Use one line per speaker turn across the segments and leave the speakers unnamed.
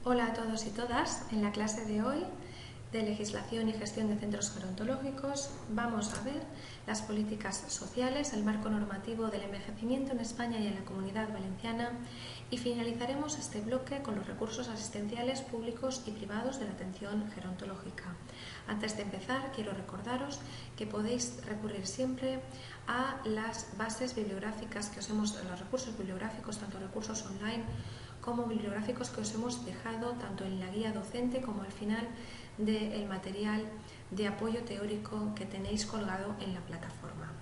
Hola a todos y todas. En la clase de hoy de Legislación y Gestión de Centros Gerontológicos vamos a ver las políticas sociales, el marco normativo del envejecimiento en España y en la Comunidad Valenciana y finalizaremos este bloque con los recursos asistenciales públicos y privados de la atención gerontológica. Antes de empezar, quiero recordaros que podéis recurrir siempre a las bases bibliográficas los recursos bibliográficos, tanto recursos online como bibliográficos que os hemos dejado tanto en la guía docente como al final del material de apoyo teórico que tenéis colgado en la plataforma.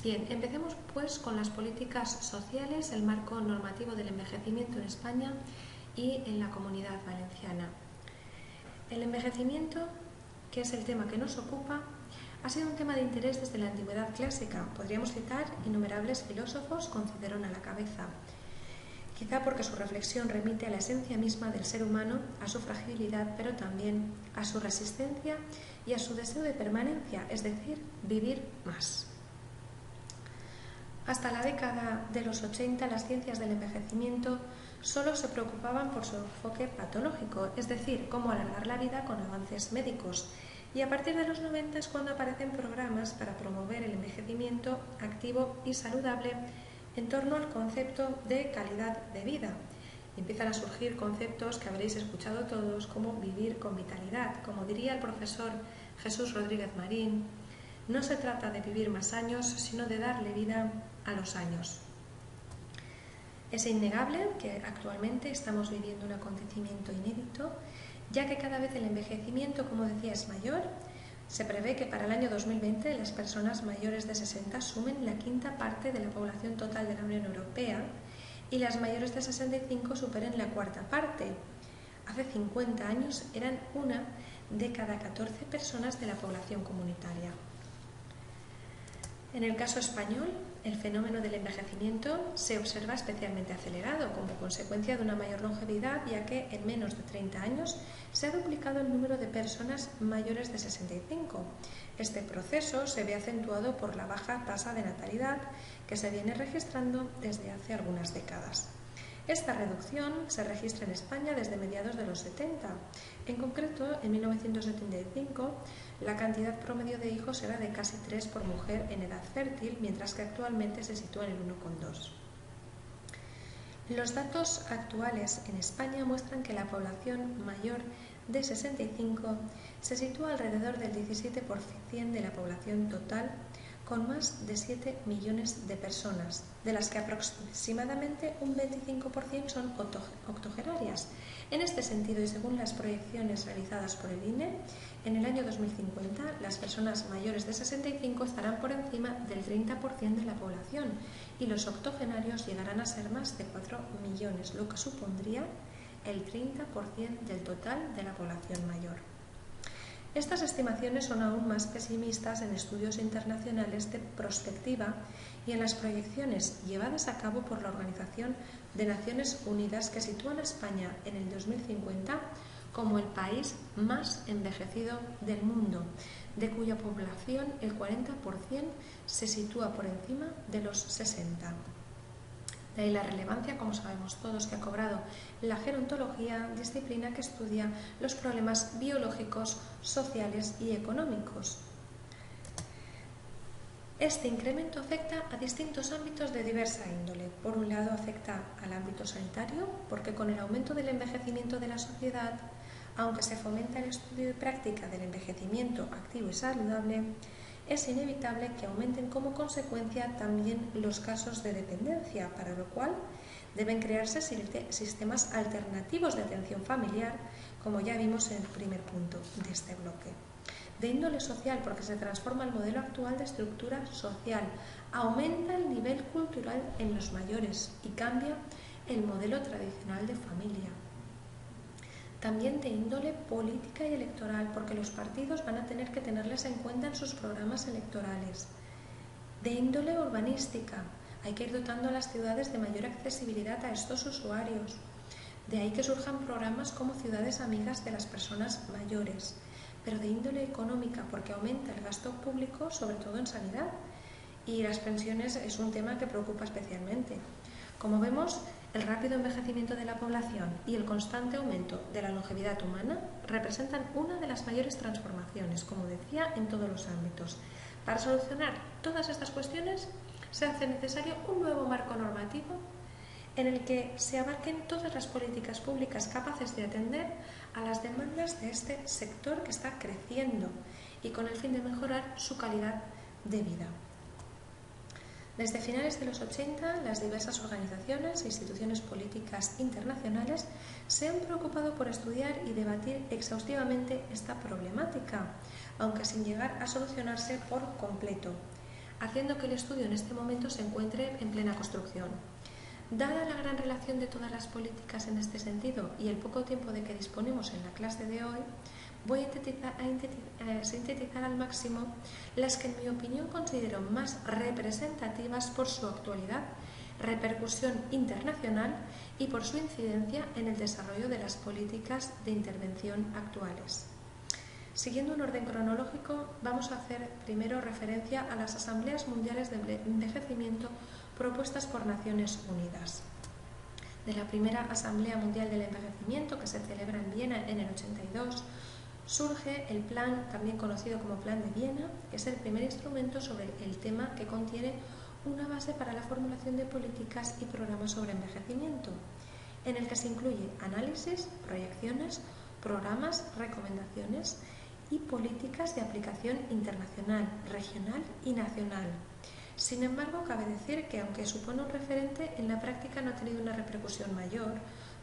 Bien, empecemos pues con las políticas sociales, el marco normativo del envejecimiento en España y en la Comunidad Valenciana. El envejecimiento, que es el tema que nos ocupa, ha sido un tema de interés desde la antigüedad clásica. Podríamos citar innumerables filósofos con Cicerón a la cabeza, quizá porque su reflexión remite a la esencia misma del ser humano, a su fragilidad, pero también a su resistencia y a su deseo de permanencia, es decir, vivir más. Hasta la década de los 80, las ciencias del envejecimiento solo se preocupaban por su enfoque patológico, es decir, cómo alargar la vida con avances médicos. Y a partir de los 90 es cuando aparecen programas para promover el envejecimiento activo y saludable en torno al concepto de calidad de vida. Empiezan a surgir conceptos que habréis escuchado todos, como vivir con vitalidad. Como diría el profesor Jesús Rodríguez Marín, no se trata de vivir más años, sino de darle vida a los años. Es innegable que actualmente estamos viviendo un acontecimiento inédito, ya que cada vez el envejecimiento, como decía, es mayor. Se prevé que para el año 2020 las personas mayores de 60 sumen la quinta parte de la población total de la Unión Europea y las mayores de 65 superen la cuarta parte. Hace 50 años eran una de cada 14 personas de la población comunitaria. En el caso español, el fenómeno del envejecimiento se observa especialmente acelerado como consecuencia de una mayor longevidad, ya que en menos de 30 años se ha duplicado el número de personas mayores de 65. Este proceso se ve acentuado por la baja tasa de natalidad que se viene registrando desde hace algunas décadas. Esta reducción se registra en España desde mediados de los 70. En concreto, en 1975, la cantidad promedio de hijos era de casi 3 por mujer en edad fértil, mientras que actualmente se sitúa en el 1,2. Los datos actuales en España muestran que la población mayor de 65 se sitúa alrededor del 17% de la población total, con más de 7 millones de personas, de las que aproximadamente un 25% son octogenarias. En este sentido, y según las proyecciones realizadas por el INE, en el año 2050 las personas mayores de 65 estarán por encima del 30% de la población y los octogenarios llegarán a ser más de 4 millones, lo que supondría el 30% del total de la población mayor. Estas estimaciones son aún más pesimistas en estudios internacionales de prospectiva y en las proyecciones llevadas a cabo por la Organización de Naciones Unidas, que sitúan a España en el 2050 como el país más envejecido del mundo, de cuya población el 40% se sitúa por encima de los 60. De ahí la relevancia, como sabemos todos, que ha cobrado la gerontología, disciplina que estudia los problemas biológicos, sociales y económicos. Este incremento afecta a distintos ámbitos de diversa índole. Por un lado, afecta al ámbito sanitario, porque con el aumento del envejecimiento de la sociedad, aunque se fomenta el estudio y práctica del envejecimiento activo y saludable, es inevitable que aumenten como consecuencia también los casos de dependencia, para lo cual deben crearse sistemas alternativos de atención familiar, como ya vimos en el primer punto de este bloque. De índole social, porque se transforma el modelo actual de estructura social, aumenta el nivel cultural en los mayores y cambia el modelo tradicional de familia. También de índole política y electoral, porque los partidos van a tener que tenerles en cuenta en sus programas electorales. De índole urbanística, hay que ir dotando a las ciudades de mayor accesibilidad a estos usuarios. De ahí que surjan programas como Ciudades Amigas de las Personas Mayores. Pero de índole económica, porque aumenta el gasto público, sobre todo en sanidad. Y las pensiones es un tema que preocupa especialmente. Como vemos, El rápido envejecimiento de la población y el constante aumento de la longevidad humana representan una de las mayores transformaciones, como decía, en todos los ámbitos. Para solucionar todas estas cuestiones se hace necesario un nuevo marco normativo en el que se abarquen todas las políticas públicas capaces de atender a las demandas de este sector que está creciendo y con el fin de mejorar su calidad de vida. Desde finales de los 80, las diversas organizaciones e instituciones políticas internacionales se han preocupado por estudiar y debatir exhaustivamente esta problemática, aunque sin llegar a solucionarse por completo, haciendo que el estudio en este momento se encuentre en plena construcción. Dada la gran relación de todas las políticas en este sentido y el poco tiempo de que disponemos en la clase de hoy, voy a sintetizar al máximo las que en mi opinión considero más representativas por su actualidad, repercusión internacional y por su incidencia en el desarrollo de las políticas de intervención actuales. Siguiendo un orden cronológico, vamos a hacer primero referencia a las Asambleas Mundiales de Envejecimiento propuestas por Naciones Unidas. De la primera Asamblea Mundial del Envejecimiento, que se celebra en Viena en el 82, surge el plan, también conocido como Plan de Viena, que es el primer instrumento sobre el tema que contiene una base para la formulación de políticas y programas sobre envejecimiento, en el que se incluye análisis, proyecciones, programas, recomendaciones y políticas de aplicación internacional, regional y nacional. Sin embargo, cabe decir que aunque supone un referente, en la práctica no ha tenido una repercusión mayor,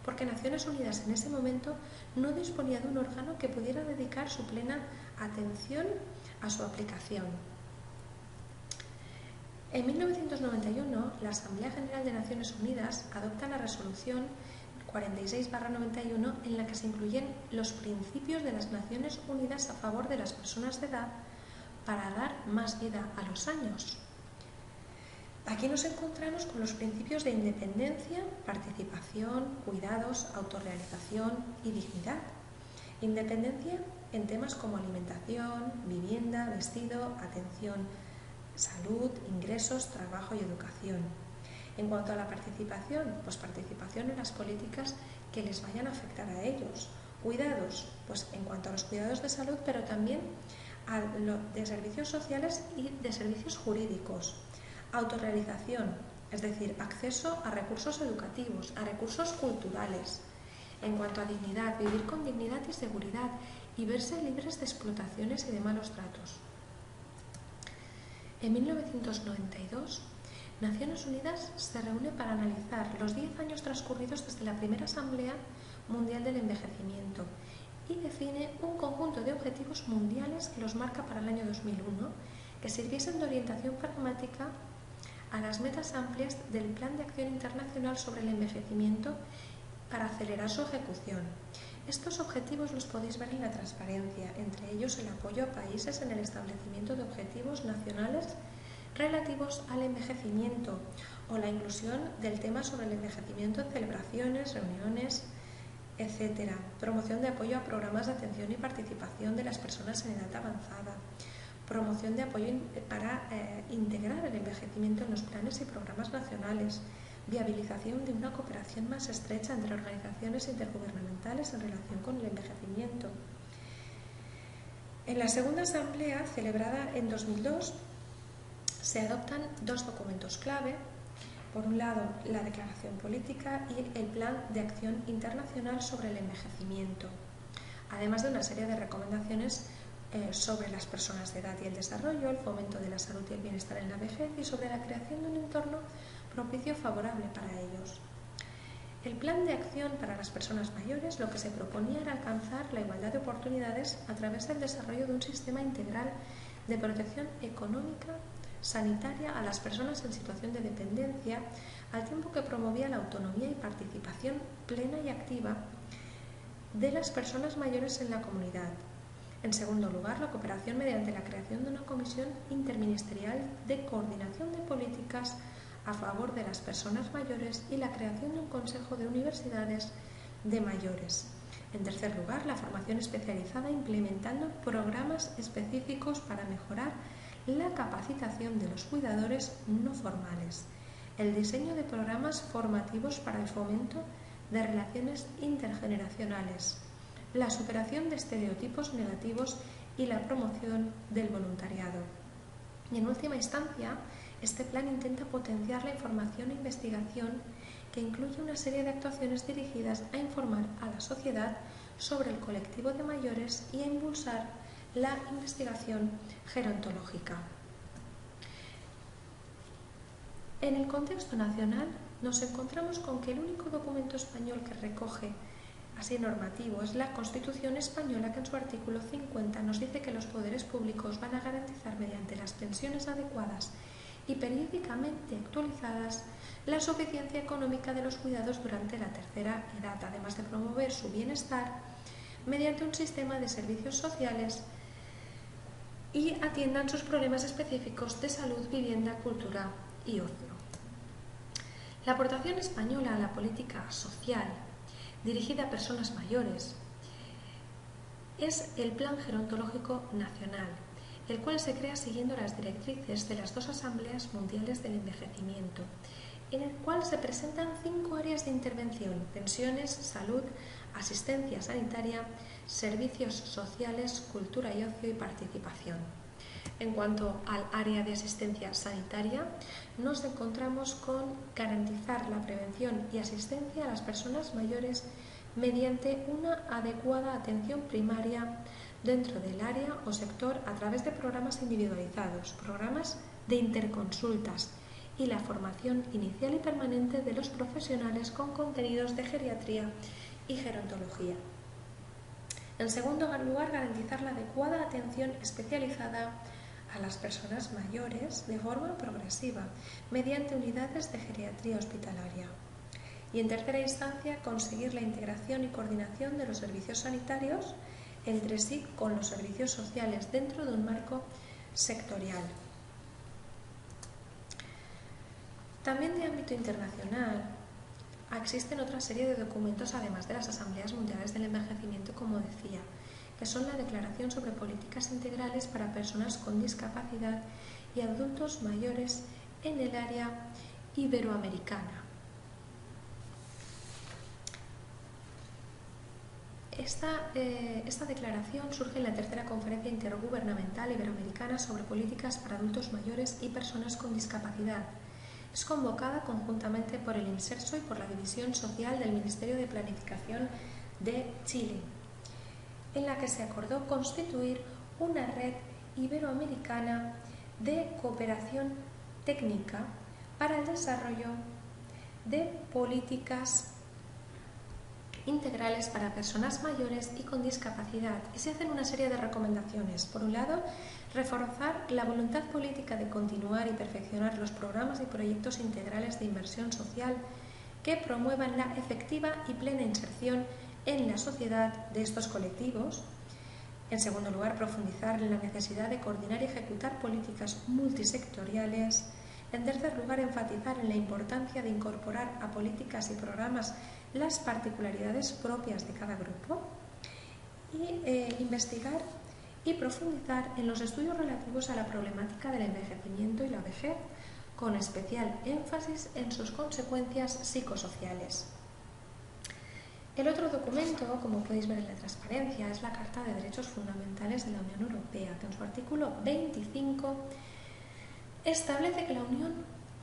porque Naciones Unidas en ese momento no disponía de un órgano que pudiera dedicar su plena atención a su aplicación. En 1991, la Asamblea General de Naciones Unidas adopta la resolución 46/91 en la que se incluyen los principios de las Naciones Unidas a favor de las personas de edad para dar más vida a los años. Aquí nos encontramos con los principios de independencia, participación, cuidados, autorrealización y dignidad. Independencia en temas como alimentación, vivienda, vestido, atención, salud, ingresos, trabajo y educación. En cuanto a la participación, pues participación en las políticas que les vayan a afectar a ellos. Cuidados, pues en cuanto a los cuidados de salud, pero también de servicios sociales y de servicios jurídicos. Autorrealización, es decir, acceso a recursos educativos, a recursos culturales. En cuanto a dignidad, vivir con dignidad y seguridad y verse libres de explotaciones y de malos tratos. En 1992, Naciones Unidas se reúne para analizar los 10 años transcurridos desde la primera Asamblea Mundial del Envejecimiento y define un conjunto de objetivos mundiales que los marca para el año 2001 que sirviesen de orientación pragmática a las metas amplias del Plan de Acción Internacional sobre el Envejecimiento para acelerar su ejecución. Estos objetivos los podéis ver en la transparencia, entre ellos el apoyo a países en el establecimiento de objetivos nacionales relativos al envejecimiento o la inclusión del tema sobre el envejecimiento en celebraciones, reuniones, etc. Promoción de apoyo a programas de atención y participación de las personas en edad avanzada. Promoción de apoyo para integrar el envejecimiento en los planes y programas nacionales. Viabilización de una cooperación más estrecha entre organizaciones intergubernamentales en relación con el envejecimiento. En la segunda asamblea, celebrada en 2002, se adoptan dos documentos clave. Por un lado, la Declaración Política y el Plan de Acción Internacional sobre el Envejecimiento, además de una serie de recomendaciones sobre las personas de edad y el desarrollo, el fomento de la salud y el bienestar en la vejez y sobre la creación de un entorno propicio favorable para ellos. El plan de acción para las personas mayores lo que se proponía era alcanzar la igualdad de oportunidades a través del desarrollo de un sistema integral de protección económica, sanitaria a las personas en situación de dependencia, al tiempo que promovía la autonomía y participación plena y activa de las personas mayores en la comunidad. En segundo lugar, la cooperación mediante la creación de una comisión interministerial de coordinación de políticas a favor de las personas mayores y la creación de un consejo de universidades de mayores. En tercer lugar, la formación especializada implementando programas específicos para mejorar la capacitación de los cuidadores no formales. el diseño de programas formativos para el fomento de relaciones intergeneracionales, la superación de estereotipos negativos y la promoción del voluntariado. Y en última instancia, este plan intenta potenciar la información e investigación, que incluye una serie de actuaciones dirigidas a informar a la sociedad sobre el colectivo de mayores y a impulsar la investigación gerontológica. En el contexto nacional nos encontramos con que el único documento español que recoge así normativo es la Constitución española, que en su artículo 50 nos dice que los poderes públicos van a garantizar mediante las pensiones adecuadas y periódicamente actualizadas la suficiencia económica de los cuidados durante la tercera edad, además de promover su bienestar mediante un sistema de servicios sociales y atiendan sus problemas específicos de salud, vivienda, cultura y ocio. La aportación española a la política social dirigida a personas mayores es el Plan Gerontológico Nacional, el cual se crea siguiendo las directrices de las 2 Asambleas Mundiales del Envejecimiento, en el cual se presentan 5 áreas de intervención: pensiones, salud, asistencia sanitaria, servicios sociales, cultura y ocio y participación. En cuanto al área de asistencia sanitaria, nos encontramos con garantizar la prevención y asistencia a las personas mayores mediante una adecuada atención primaria dentro del área o sector a través de programas individualizados, programas de interconsultas y la formación inicial y permanente de los profesionales con contenidos de geriatría y gerontología. En segundo lugar, garantizar la adecuada atención especializada a las personas mayores de forma progresiva mediante unidades de geriatría hospitalaria. Y en tercera instancia, conseguir la integración y coordinación de los servicios sanitarios entre sí con los servicios sociales dentro de un marco sectorial. También de ámbito internacional existen otra serie de documentos, además de las Asambleas Mundiales del Envejecimiento, como decía, que son la Declaración sobre Políticas Integrales para Personas con Discapacidad y Adultos Mayores en el área iberoamericana. Esta declaración surge en la tercera Conferencia Intergubernamental Iberoamericana sobre Políticas para Adultos Mayores y Personas con Discapacidad. Es convocada conjuntamente por el INSERSO y por la División Social del Ministerio de Planificación de Chile, en la que se acordó constituir una red iberoamericana de cooperación técnica para el desarrollo de políticas integrales para personas mayores y con discapacidad, y se hacen una serie de recomendaciones. Por un lado, reforzar la voluntad política de continuar y perfeccionar los programas y proyectos integrales de inversión social que promuevan la efectiva y plena inserción en la sociedad de estos colectivos. En segundo lugar, profundizar en la necesidad de coordinar y ejecutar políticas multisectoriales. En tercer lugar, enfatizar en la importancia de incorporar a políticas y programas las particularidades propias de cada grupo y investigar y profundizar en los estudios relativos a la problemática del envejecimiento y la vejez, con especial énfasis en sus consecuencias psicosociales. El otro documento, como podéis ver en la transparencia, es la Carta de Derechos Fundamentales de la Unión Europea, que en su artículo 25 establece que la Unión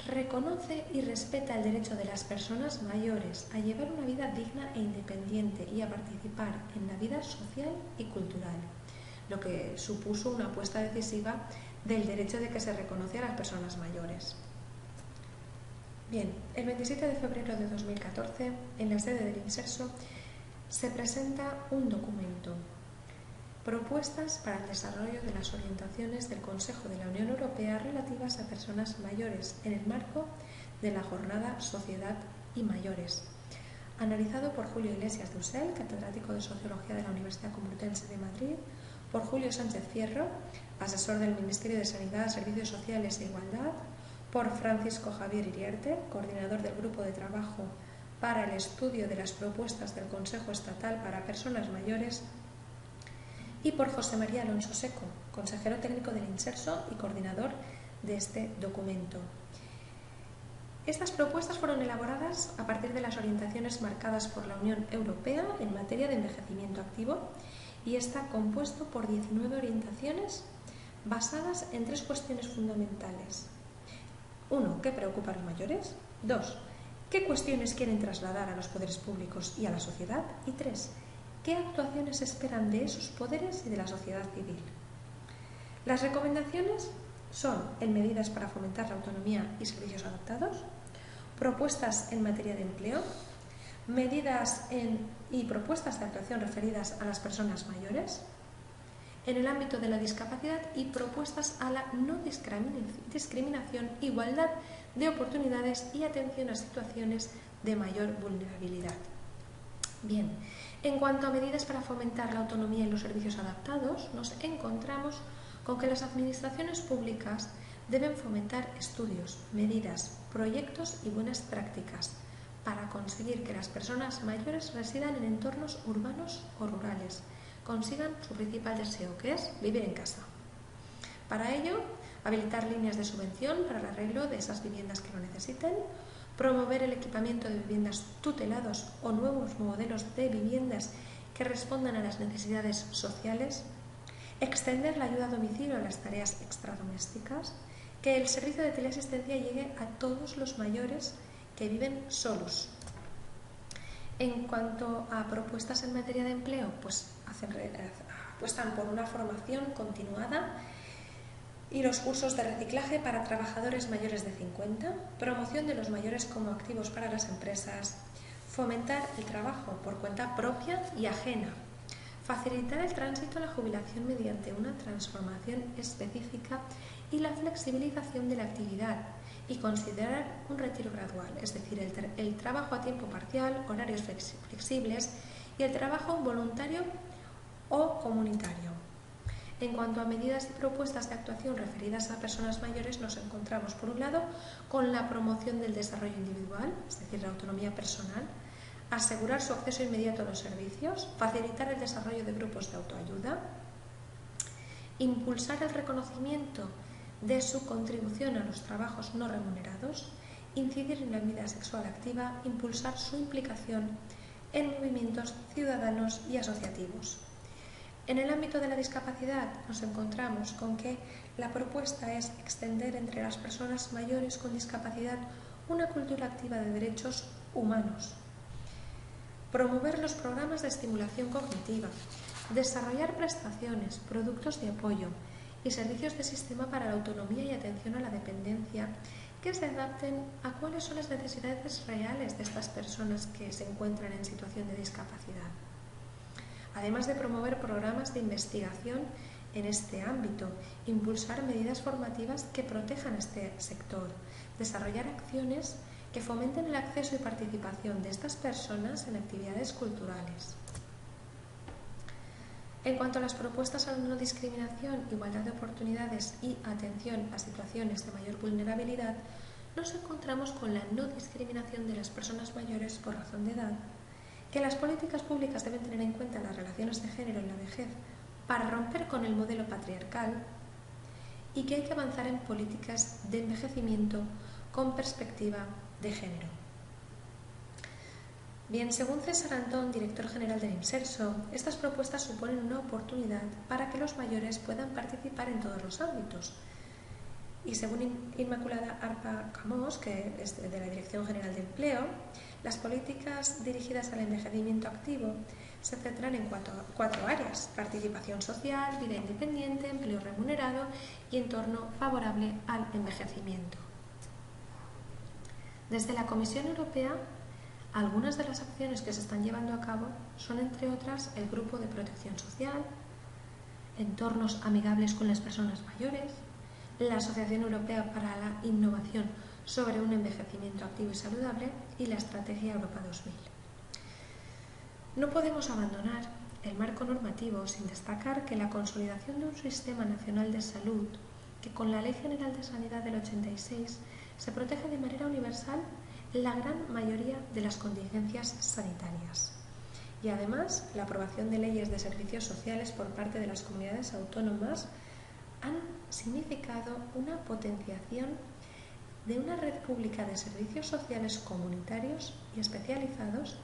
reconoce y respeta el derecho de las personas mayores a llevar una vida digna e independiente y a participar en la vida social y cultural, lo que supuso una apuesta decisiva del derecho de que se reconoce a las personas mayores. Bien, el 27 de febrero de 2014, en la sede del INSERSO, se presenta un documento: Propuestas para el desarrollo de las orientaciones del Consejo de la Unión Europea relativas a personas mayores en el marco de la Jornada Sociedad y Mayores, analizado por Julio Iglesias de Usel, catedrático de Sociología de la Universidad Complutense de Madrid, por Julio Sánchez Fierro, asesor del Ministerio de Sanidad, Servicios Sociales e Igualdad, por Francisco Javier Iriarte, coordinador del Grupo de Trabajo para el Estudio de las Propuestas del Consejo Estatal para Personas Mayores, y por José María Alonso Seco, consejero técnico del INSERSO y coordinador de este documento. Estas propuestas fueron elaboradas a partir de las orientaciones marcadas por la Unión Europea en materia de envejecimiento activo y está compuesto por 19 orientaciones basadas en 3 cuestiones fundamentales. 1. ¿Qué preocupa a los mayores? 2. ¿Qué cuestiones quieren trasladar a los poderes públicos y a la sociedad? Y 3. ¿Qué actuaciones esperan de esos poderes y de la sociedad civil? Las recomendaciones son en medidas para fomentar la autonomía y servicios adaptados, propuestas en materia de empleo, medidas y propuestas de actuación referidas a las personas mayores, en el ámbito de la discapacidad y propuestas a la no discriminación, igualdad de oportunidades y atención a situaciones de mayor vulnerabilidad. Bien, en cuanto a medidas para fomentar la autonomía y los servicios adaptados, nos encontramos con que las administraciones públicas deben fomentar estudios, medidas, proyectos y buenas prácticas para conseguir que las personas mayores residan en entornos urbanos o rurales, consigan su principal deseo, que es vivir en casa. Para ello, habilitar líneas de subvención para el arreglo de esas viviendas que lo necesiten, promover el equipamiento de viviendas tutelados o nuevos modelos de viviendas que respondan a las necesidades sociales, extender la ayuda a domicilio a las tareas extradomésticas, que el servicio de teleasistencia llegue a todos los mayores que viven solos. En cuanto a propuestas en materia de empleo, pues apuestan por una formación continuada y los cursos de reciclaje para trabajadores mayores de 50, promoción de los mayores como activos para las empresas, fomentar el trabajo por cuenta propia y ajena, facilitar el tránsito a la jubilación mediante una transformación específica y la flexibilización de la actividad y considerar un retiro gradual, es decir, el trabajo a tiempo parcial, horarios flexibles y el trabajo voluntario o comunitario. En cuanto a medidas y propuestas de actuación referidas a personas mayores, nos encontramos, por un lado, con la promoción del desarrollo individual, es decir, la autonomía personal, asegurar su acceso inmediato a los servicios, facilitar el desarrollo de grupos de autoayuda, impulsar el reconocimiento de su contribución a los trabajos no remunerados, incidir en la vida sexual activa, impulsar su implicación en movimientos ciudadanos y asociativos. En el ámbito de la discapacidad nos encontramos con que la propuesta es extender entre las personas mayores con discapacidad una cultura activa de derechos humanos, promover los programas de estimulación cognitiva, desarrollar prestaciones, productos de apoyo y servicios de sistema para la autonomía y atención a la dependencia que se adapten a cuáles son las necesidades reales de estas personas que se encuentran en situación de discapacidad. Además de promover programas de investigación en este ámbito, impulsar medidas formativas que protejan este sector, desarrollar acciones que fomenten el acceso y participación de estas personas en actividades culturales. En cuanto a las propuestas a la no discriminación, igualdad de oportunidades y atención a situaciones de mayor vulnerabilidad, nos encontramos con la no discriminación de las personas mayores por razón de edad, que las políticas públicas deben tener en cuenta las relaciones de género en la vejez para romper con el modelo patriarcal y que hay que avanzar en políticas de envejecimiento con perspectiva de género. Bien, según César Antón, director general del IMSERSO, estas propuestas suponen una oportunidad para que los mayores puedan participar en todos los ámbitos. Y según Inmaculada Arpa Camós, que es de la Dirección General de Empleo, las políticas dirigidas al envejecimiento activo se centran en cuatro áreas: participación social, vida independiente, empleo remunerado y entorno favorable al envejecimiento. Desde la Comisión Europea, algunas de las acciones que se están llevando a cabo son, entre otras, el Grupo de Protección Social, entornos amigables con las personas mayores, la Asociación Europea para la Innovación sobre un envejecimiento activo y saludable y la Estrategia Europa 2000. No podemos abandonar el marco normativo sin destacar que la consolidación de un sistema nacional de salud que con la Ley General de Sanidad del 86 se protege de manera universal la gran mayoría de las contingencias sanitarias. Y además, la aprobación de leyes de servicios sociales por parte de las comunidades autónomas han significado una potenciación de una red pública de servicios sociales comunitarios y especializados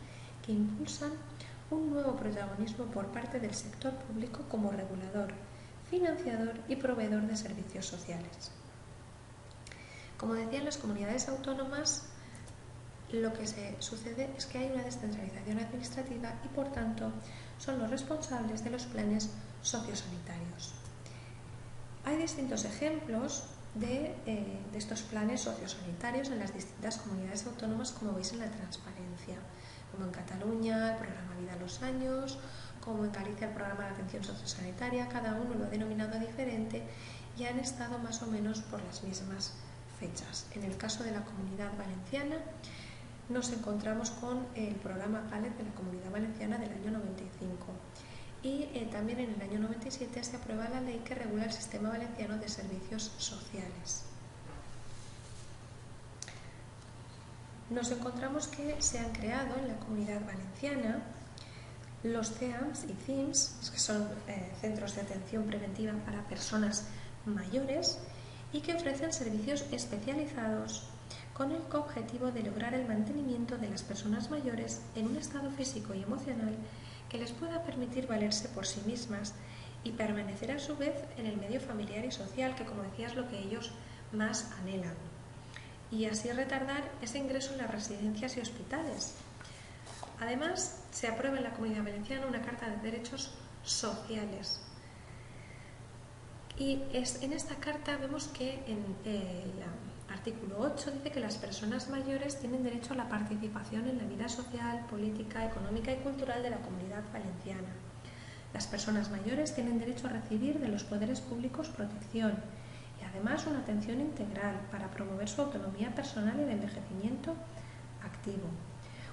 que impulsan un nuevo protagonismo por parte del sector público como regulador, financiador y proveedor de servicios sociales. Como decía, en las comunidades autónomas lo que sucede es que hay una descentralización administrativa y, por tanto, son los responsables de los planes sociosanitarios. Hay distintos ejemplos de estos planes sociosanitarios en las distintas comunidades autónomas, como veis en la transparencia, como en Cataluña el programa Vida a los Años, como en Galicia el programa de atención sociosanitaria. Cada uno lo ha denominado diferente y han estado más o menos por las mismas fechas. En el caso de la Comunidad Valenciana nos encontramos con el programa ALED de la Comunidad Valenciana del año 95 y también en el año 97 se aprueba la ley que regula el sistema valenciano de servicios sociales. Nos encontramos que se han creado en la Comunidad Valenciana los CEAMS y CIMS, que son centros de atención preventiva para personas mayores y que ofrecen servicios especializados con el objetivo de lograr el mantenimiento de las personas mayores en un estado físico y emocional que les pueda permitir valerse por sí mismas y permanecer a su vez en el medio familiar y social, que, como decía, es lo que ellos más anhelan, y así retardar ese ingreso en las residencias y hospitales. Además, se aprueba en la Comunidad Valenciana una Carta de Derechos Sociales. Y en esta carta vemos que en el artículo 8 dice que las personas mayores tienen derecho a la participación en la vida social, política, económica y cultural de la Comunidad Valenciana. Las personas mayores tienen derecho a recibir de los poderes públicos protección y además una atención integral para promover su autonomía personal y el envejecimiento activo.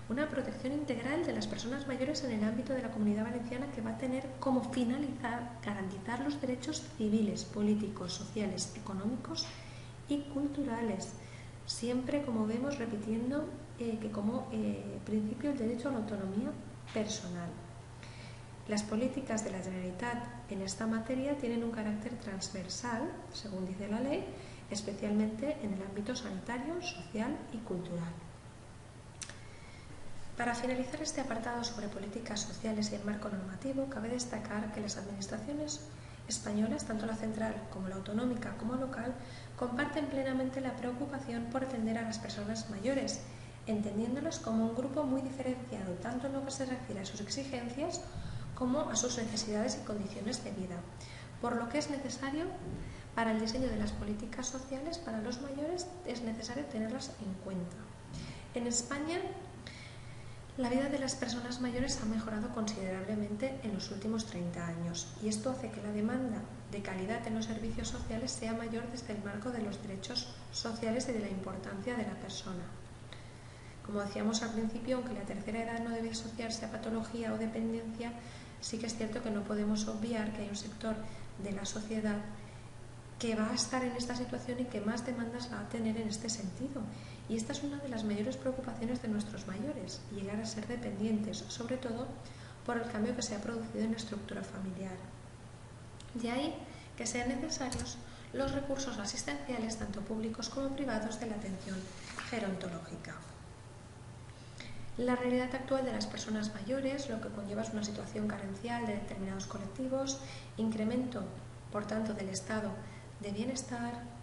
Una protección integral de las personas mayores en el ámbito de la Comunidad Valenciana que va a tener como finalidad garantizar los derechos civiles, políticos, sociales, económicos y culturales, siempre, como vemos, repitiendo que como principio el derecho a la autonomía personal. Las políticas de la Generalitat en esta materia tienen un carácter transversal, según dice la ley, especialmente en el ámbito sanitario, social y cultural. Para finalizar este apartado sobre políticas sociales y el marco normativo, cabe destacar que las administraciones españolas, tanto la central como la autonómica como local, comparten plenamente la preocupación por atender a las personas mayores, entendiéndolas como un grupo muy diferenciado, tanto en lo que se refiere a sus exigencias como a sus necesidades y condiciones de vida, por lo que es necesario, para el diseño de las políticas sociales para los mayores, es necesario tenerlas en cuenta. En España, la vida de las personas mayores ha mejorado considerablemente en los últimos 30 años y esto hace que la demanda de calidad en los servicios sociales sea mayor desde el marco de los derechos sociales y de la importancia de la persona. Como decíamos al principio, aunque la tercera edad no debe asociarse a patología o dependencia, sí que es cierto que no podemos obviar que hay un sector de la sociedad que va a estar en esta situación y que más demandas va a tener en este sentido. Y esta es una de las mayores preocupaciones de nuestros mayores, llegar a ser dependientes, sobre todo por el cambio que se ha producido en la estructura familiar. De ahí que sean necesarios los recursos asistenciales, tanto públicos como privados, de la atención gerontológica. La realidad actual de las personas mayores lo que conlleva es una situación carencial de determinados colectivos, incremento, por tanto, del estado de bienestar,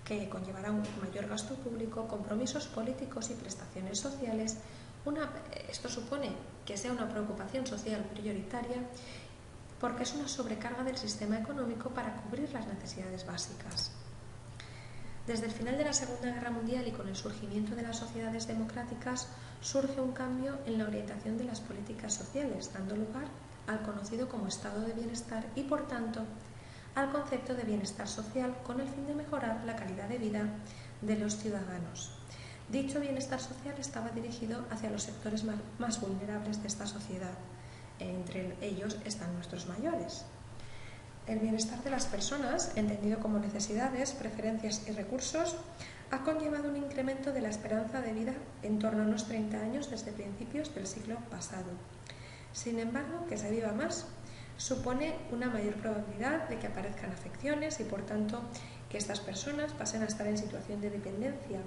que conllevará un mayor gasto público, compromisos políticos y prestaciones sociales. Esto supone que sea una preocupación social prioritaria porque es una sobrecarga del sistema económico para cubrir las necesidades básicas. Desde el final de la Segunda Guerra Mundial y con el surgimiento de las sociedades democráticas surge un cambio en la orientación de las políticas sociales, dando lugar al conocido como estado de bienestar y, por tanto, al concepto de bienestar social con el fin de mejorar la calidad de vida de los ciudadanos. Dicho bienestar social estaba dirigido hacia los sectores más vulnerables de esta sociedad. Entre ellos están nuestros mayores. El bienestar de las personas, entendido como necesidades, preferencias y recursos, ha conllevado un incremento de la esperanza de vida en torno a unos 30 años desde principios del siglo pasado. Sin embargo, que se viva más supone una mayor probabilidad de que aparezcan afecciones y, por tanto, que estas personas pasen a estar en situación de dependencia.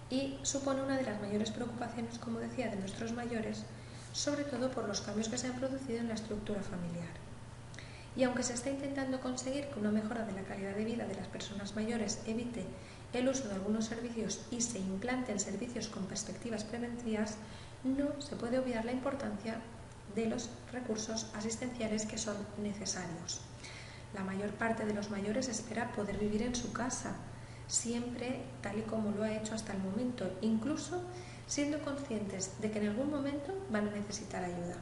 Y supone una de las mayores preocupaciones, como decía, de nuestros mayores, sobre todo por los cambios que se han producido en la estructura familiar. Y aunque se está intentando conseguir que una mejora de la calidad de vida de las personas mayores evite el uso de algunos servicios y se implanten servicios con perspectivas preventivas, no se puede obviar la importancia de los recursos asistenciales que son necesarios. La mayor parte de los mayores espera poder vivir en su casa, siempre tal y como lo ha hecho hasta el momento, incluso siendo conscientes de que en algún momento van a necesitar ayuda.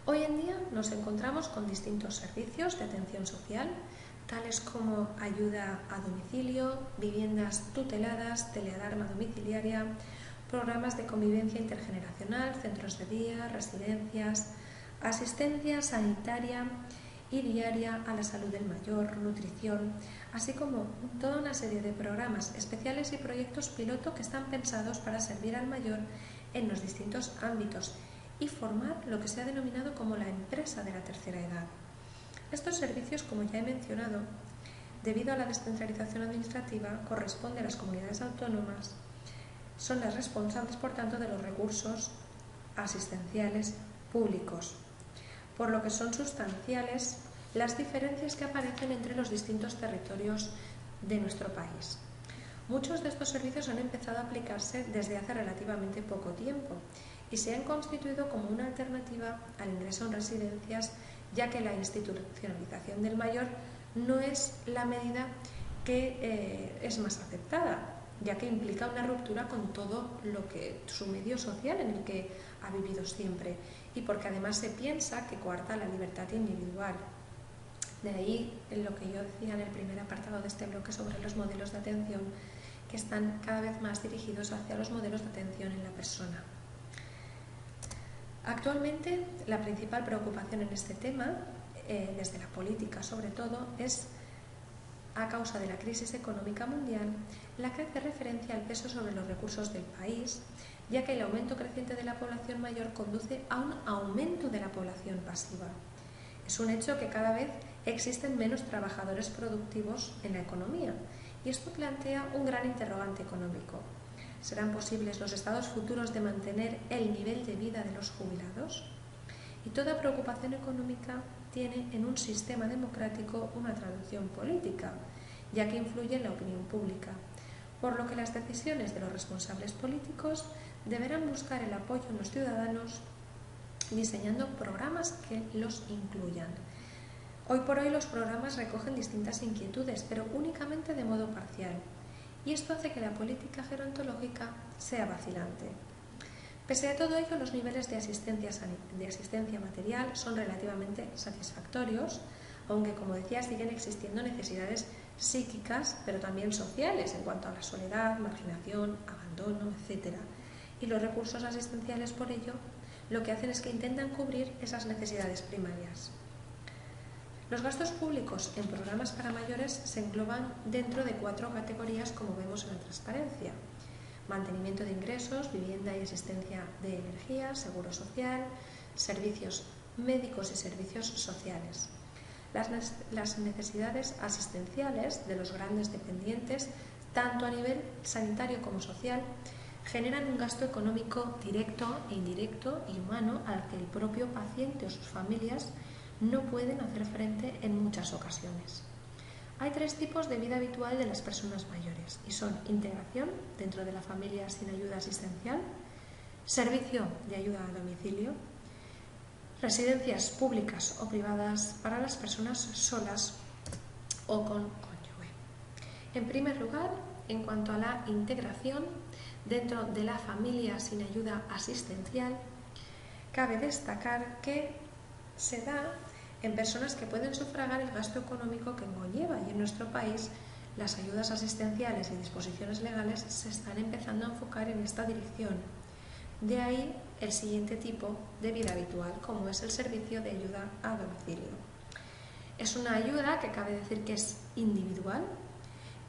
Hoy en día nos encontramos con distintos servicios de atención social, tales como ayuda a domicilio, viviendas tuteladas, telealarma domiciliaria, programas de convivencia intergeneracional, centros de día, residencias, asistencia sanitaria y diaria a la salud del mayor, nutrición, así como toda una serie de programas especiales y proyectos piloto que están pensados para servir al mayor en los distintos ámbitos y formar lo que se ha denominado como la empresa de la tercera edad. Estos servicios, como ya he mencionado, debido a la descentralización administrativa, corresponden a las comunidades autónomas, son las responsables, por tanto, de los recursos asistenciales públicos, por lo que son sustanciales las diferencias que aparecen entre los distintos territorios de nuestro país. Muchos de estos servicios han empezado a aplicarse desde hace relativamente poco tiempo y se han constituido como una alternativa al ingreso en residencias, ya que la institucionalización del mayor no es la medida que es más aceptada, ya que implica una ruptura con todo lo que su medio social en el que ha vivido siempre y porque además se piensa que coarta la libertad individual. De ahí lo que yo decía en el primer apartado de este bloque sobre los modelos de atención que están cada vez más dirigidos hacia los modelos de atención en la persona. Actualmente, la principal preocupación en este tema, desde la política sobre todo, es, a causa de la crisis económica mundial, la que hace referencia al peso sobre los recursos del país, ya que el aumento creciente de la población mayor conduce a un aumento de la población pasiva. Es un hecho que cada vez existen menos trabajadores productivos en la economía, y esto plantea un gran interrogante económico. ¿Serán posibles los estados futuros de mantener el nivel de vida de los jubilados? Y toda preocupación económica tiene en un sistema democrático una traducción política, ya que influye en la opinión pública, por lo que las decisiones de los responsables políticos deberán buscar el apoyo en los ciudadanos diseñando programas que los incluyan. Hoy por hoy los programas recogen distintas inquietudes, pero únicamente de modo parcial, y esto hace que la política gerontológica sea vacilante. Pese a todo ello, los niveles de asistencia material son relativamente satisfactorios, aunque, como decía, siguen existiendo necesidades psíquicas, pero también sociales, en cuanto a la soledad, marginación, abandono, etc. Y los recursos asistenciales, por ello, lo que hacen es que intentan cubrir esas necesidades primarias. Los gastos públicos en programas para mayores se engloban dentro de 4 categorías, como vemos en la transparencia: mantenimiento de ingresos, vivienda y asistencia de energía, seguro social, servicios médicos y servicios sociales. Las necesidades asistenciales de los grandes dependientes, tanto a nivel sanitario como social, generan un gasto económico directo e indirecto y humano al que el propio paciente o sus familias no pueden hacer frente en muchas ocasiones. Hay 3 tipos de vida habitual de las personas mayores y son integración dentro de la familia sin ayuda asistencial, servicio de ayuda a domicilio, residencias públicas o privadas para las personas solas o con cónyuge. En primer lugar, en cuanto a la integración dentro de la familia sin ayuda asistencial, cabe destacar que se da en personas que pueden sufragar el gasto económico que conlleva, y en nuestro país las ayudas asistenciales y disposiciones legales se están empezando a enfocar en esta dirección. De ahí el siguiente tipo de vida habitual, como es el servicio de ayuda a domicilio. Es una ayuda que cabe decir que es individual,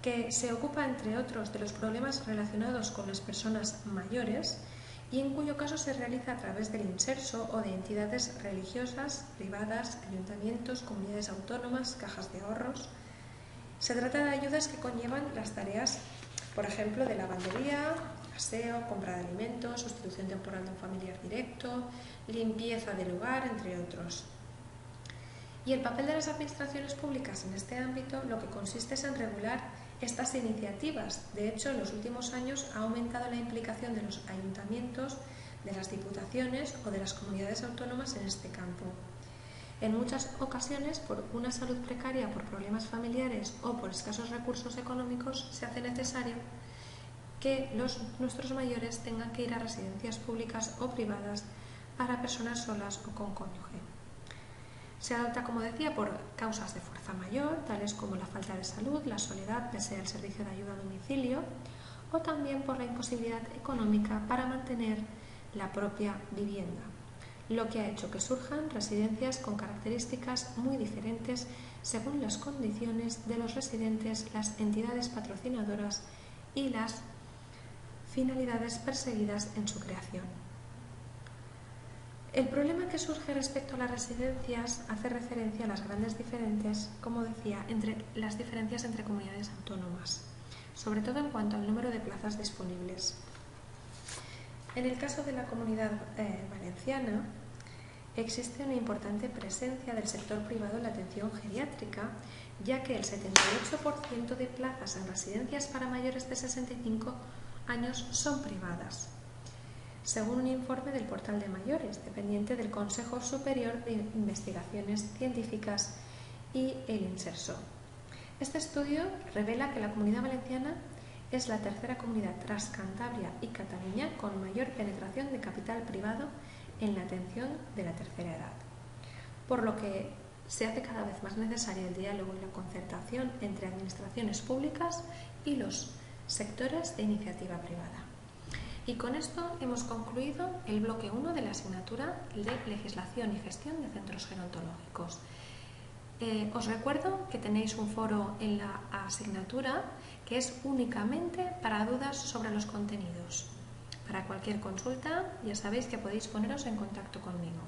que se ocupa, entre otros, de los problemas relacionados con las personas mayores y en cuyo caso se realiza a través del inserso o de entidades religiosas, privadas, ayuntamientos, comunidades autónomas, cajas de ahorros. Se trata de ayudas que conllevan las tareas, por ejemplo, de lavandería, aseo, compra de alimentos, sustitución temporal de un familiar directo, limpieza del hogar, entre otros. Y el papel de las administraciones públicas en este ámbito lo que consiste es en regular estas iniciativas. De hecho, en los últimos años ha aumentado la implicación de los ayuntamientos, de las diputaciones o de las comunidades autónomas en este campo. En muchas ocasiones, por una salud precaria, por problemas familiares o por escasos recursos económicos, se hace necesario que nuestros mayores tengan que ir a residencias públicas o privadas para personas solas o con cónyuge. Se adopta, como decía, por causas de fuerza mayor, tales como la falta de salud, la soledad, pese al servicio de ayuda a domicilio, o también por la imposibilidad económica para mantener la propia vivienda, lo que ha hecho que surjan residencias con características muy diferentes según las condiciones de los residentes, las entidades patrocinadoras y las finalidades perseguidas en su creación. El problema que surge respecto a las residencias hace referencia a las grandes diferencias, como decía, entre las diferencias entre comunidades autónomas, sobre todo en cuanto al número de plazas disponibles. En el caso de la Comunidad Valenciana, existe una importante presencia del sector privado en la atención geriátrica, ya que el 78% de plazas en residencias para mayores de 65 años son privadas, según un informe del Portal de Mayores, dependiente del Consejo Superior de Investigaciones Científicas y el Inserso. Este estudio revela que la Comunidad Valenciana es la tercera comunidad tras Cantabria y Cataluña con mayor penetración de capital privado en la atención de la tercera edad, por lo que se hace cada vez más necesario el diálogo y la concertación entre administraciones públicas y los sectores de iniciativa privada. Y con esto hemos concluido el bloque 1 de la asignatura de Legislación y Gestión de Centros Gerontológicos. Os recuerdo que tenéis un foro en la asignatura que es únicamente para dudas sobre los contenidos. Para cualquier consulta ya sabéis que podéis poneros en contacto conmigo.